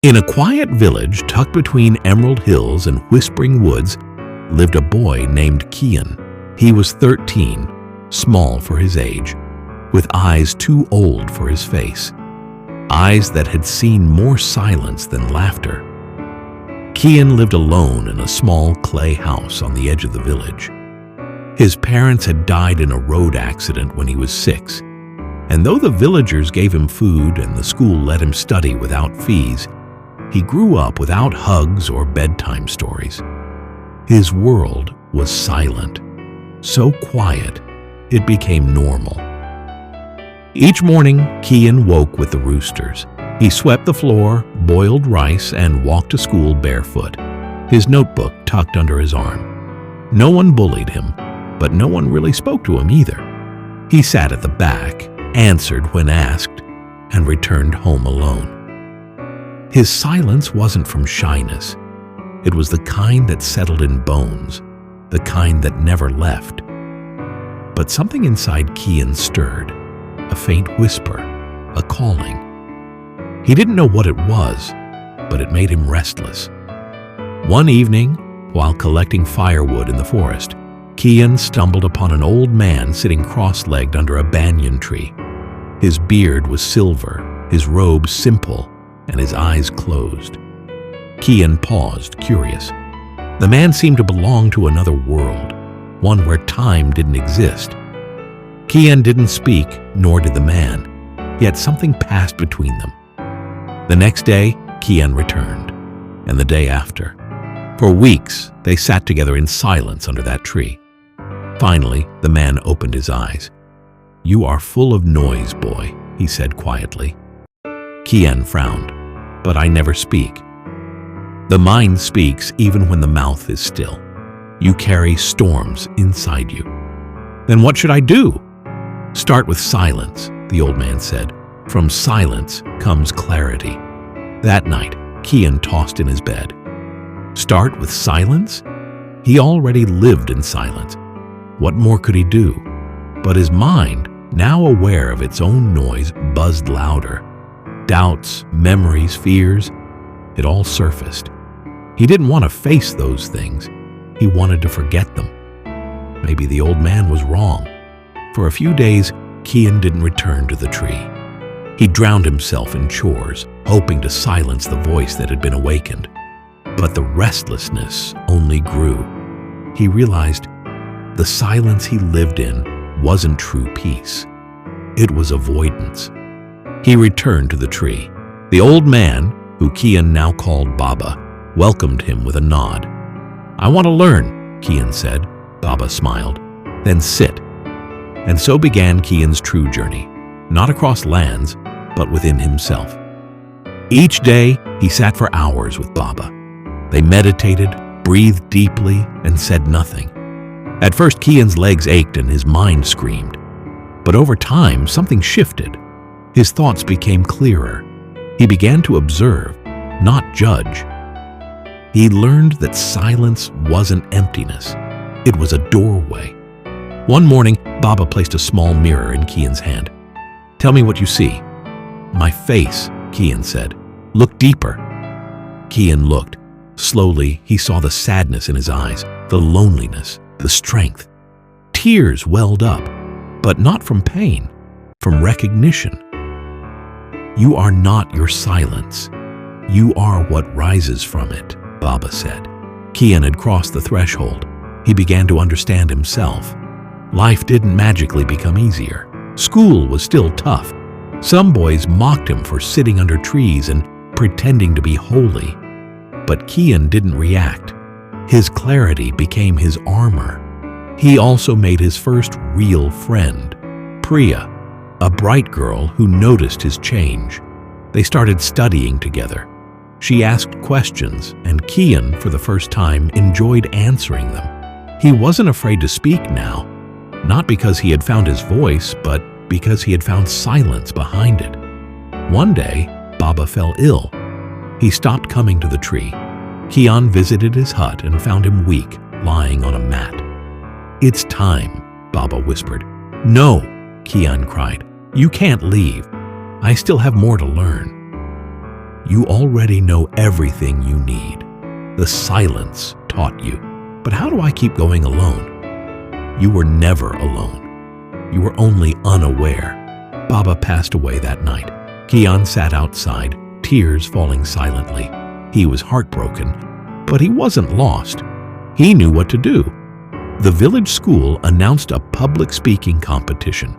In a quiet village tucked between emerald hills and whispering woods lived a boy named Kian. He was 13, small for his age, with eyes too old for his face, eyes that had seen more silence than laughter. Kian lived alone in a small clay house on the edge of the village. His parents had died in a road accident when he was 6, and though the villagers gave him food and the school let him study without fees, he grew up without hugs or bedtime stories. His world was silent, so quiet it became normal. Each morning, Kian woke with the roosters. He swept the floor, boiled rice, and walked to school barefoot, his notebook tucked under his arm. No one bullied him, but no one really spoke to him either. He sat at the back, answered when asked, and returned home alone. His silence wasn't from shyness. It was the kind that settled in bones, the kind that never left. But something inside Kian stirred, a faint whisper, a calling. He didn't know what it was, but it made him restless. One evening, while collecting firewood in the forest, Kian stumbled upon an old man sitting cross-legged under a banyan tree. His beard was silver, his robe simple, and his eyes closed. Kian paused, curious. The man seemed to belong to another world, one where time didn't exist. Kian didn't speak, nor did the man, yet something passed between them. The next day, Kian returned, and the day after. For weeks, they sat together in silence under that tree. Finally, the man opened his eyes. "You are full of noise, boy," he said quietly. Kian frowned. "But I never speak." "The mind speaks even when the mouth is still. You carry storms inside you." "Then what should I do?" "Start with silence," the old man said. "From silence comes clarity." That night, Kian tossed in his bed. Start with silence? He already lived in silence. What more could he do? But his mind, now aware of its own noise, buzzed louder. Doubts, memories, fears, it all surfaced. He didn't want to face those things. He wanted to forget them. Maybe the old man was wrong. For a few days, Kian didn't return to the tree. He drowned himself in chores, hoping to silence the voice that had been awakened. But the restlessness only grew. He realized the silence he lived in wasn't true peace. It was avoidance. He returned to the tree. The old man, who Kian now called Baba, welcomed him with a nod. "I want to learn," Kian said. Baba smiled. "Then sit." And so began Kian's true journey, not across lands, but within himself. Each day, he sat for hours with Baba. They meditated, breathed deeply, and said nothing. At first, Kian's legs ached and his mind screamed. But over time, something shifted. His thoughts became clearer. He began to observe, not judge. He learned that silence wasn't emptiness. It was a doorway. One morning, Baba placed a small mirror in Kian's hand. "Tell me what you see." "My face," Kian said. "Look deeper." Kian looked. Slowly, he saw the sadness in his eyes, the loneliness, the strength. Tears welled up, but not from pain, from recognition. "You are not your silence. You are what rises from it," Baba said. Kian had crossed the threshold. He began to understand himself. Life didn't magically become easier. School was still tough. Some boys mocked him for sitting under trees and pretending to be holy. But Kian didn't react. His clarity became his armor. He also made his first real friend, Priya, a bright girl who noticed his change. They started studying together. She asked questions, and Kian, for the first time, enjoyed answering them. He wasn't afraid to speak now, not because he had found his voice, but because he had found silence behind it. One day, Baba fell ill. He stopped coming to the tree. Kian visited his hut and found him weak, lying on a mat. "It's time," Baba whispered. "No," Kian cried. "You can't leave. I still have more to learn." You already know everything you need. The silence taught you. But how do I keep going alone? You were never alone. You were only unaware. Baba passed away that night. Kian sat outside, tears falling silently. He was heartbroken, but he wasn't lost. He knew what to do. The village school announced a public speaking competition.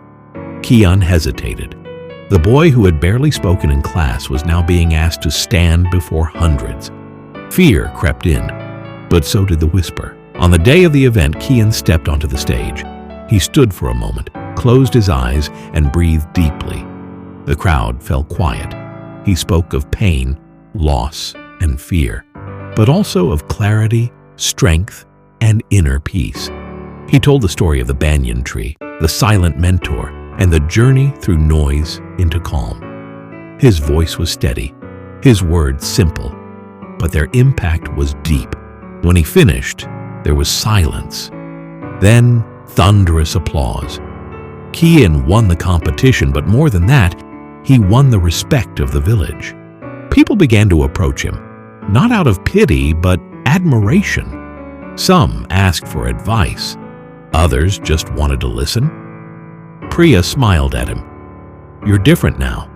Kian hesitated. The boy who had barely spoken in class was now being asked to stand before hundreds. Fear crept in, but so did the whisper. On the day of the event, Kian stepped onto the stage. He stood for a moment, closed his eyes, and breathed deeply. The crowd fell quiet. He spoke of pain, loss, and fear, but also of clarity, strength, and inner peace. He told the story of the banyan tree, the silent mentor, and the journey through noise into calm. His voice was steady, his words simple, but their impact was deep. When he finished, there was silence. Then thunderous applause. Kian won the competition, but more than that, he won the respect of the village. People began to approach him, not out of pity, but admiration. Some asked for advice. Others just wanted to listen. Priya smiled at him. "You're different now.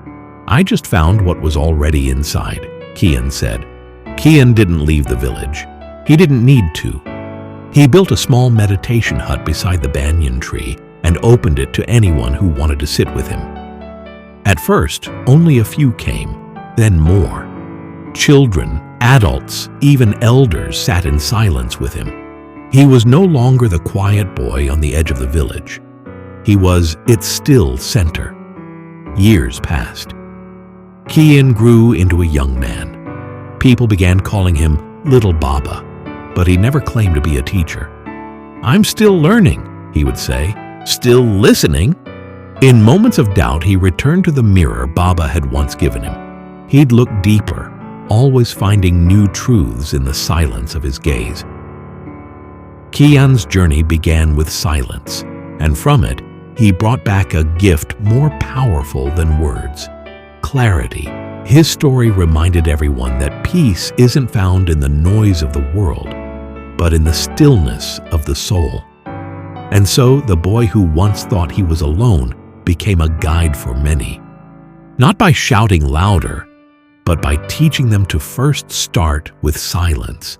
I just found what was already inside," Kian said. Kian didn't leave the village. He didn't need to. He built a small meditation hut beside the banyan tree and opened it to anyone who wanted to sit with him. At first, only a few came, then more. Children, adults, even elders sat in silence with him. He was no longer the quiet boy on the edge of the village. He was its still center. Years passed. Kian grew into a young man. People began calling him Little Baba, but he never claimed to be a teacher. "I'm still learning," he would say, "still listening." In moments of doubt, he returned to the mirror Baba had once given him. He'd look deeper, always finding new truths in the silence of his gaze. Kian's journey began with silence, and from it, he brought back a gift more powerful than words: clarity. His story reminded everyone that peace isn't found in the noise of the world, but in the stillness of the soul. And so the boy who once thought he was alone became a guide for many, not by shouting louder, but by teaching them to first start with silence.